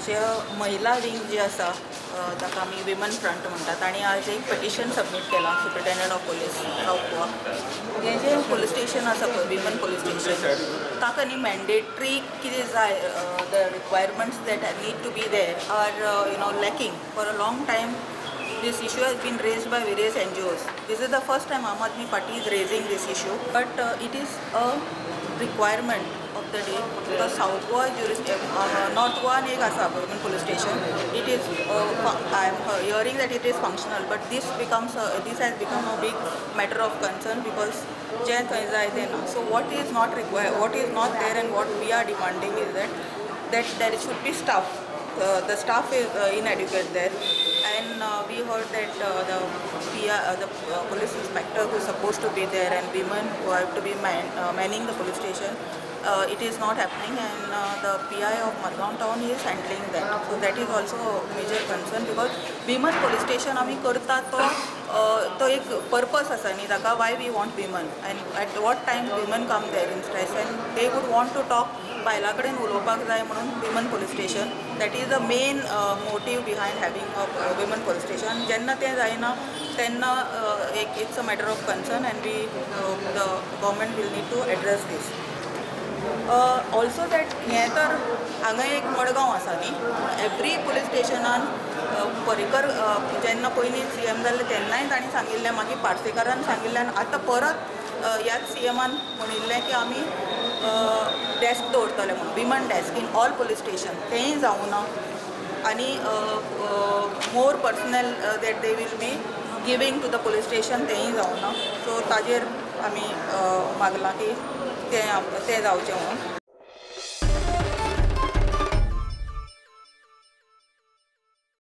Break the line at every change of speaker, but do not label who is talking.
जे महिला विंग जे आसा ताका आमी विमन फ्रंट म्हणटात आनी आज एक पिटिशन सबमीट केलां superintendent of police of Goa. हें जें पुलीस स्टेशन आसा पळय विमन पुलीस स्टेशन ताका न्ही मॅन्डेटरी कितें जाय the requirements that need to be there are lacking for a long time. This issue has been raised by various NGOs. This is the first time Aam Aadmi Party is raising this issue, but it is a requirement of the day because South Goa North Goa एक asa women police station. It is I am hearing that it is functional, but this has become a big matter of concern because जे थंय जाय तें ना. So what is not required, what is not there, and what we are demanding is that there should be staff. The staff is inadequate there, and we heard that the police inspector who is supposed to be there and women who have to be manning the police station, it is not happening, and the PI of Margaon town is handling that. So that is also a major concern because women police station आमी करता तो एक purpose आसा न्ही ताका why we want women and at what time women come there in stress and they would want to talk बायलां कडेन उलोवपाक जाय म्हणून women police station. That is the main motive behind having a women police station. जेन्ना तें जायना तेन्ना it's a matter of concern and the government will need to address this. Also that हें तर हांगा एक मडगांव आसा न्ही एवरी पुलीस स्टेशनान पर्रीकर जेन्ना पयलीं CM जाल्ले तेन्नाय तांणी सांगिल्लें मागीर पार्सेकारान सांगिल्लें आतां परत ह्याच CMान म्हणिल्लें की आमी डेस्क दवरतले म्हणून women desk in all police station. तेंय जावं ना आनी more personnel that they will be giving to the police station तेंय जावं ना. सो ताजेर आमी मागलां की तें जावचें म्हणून.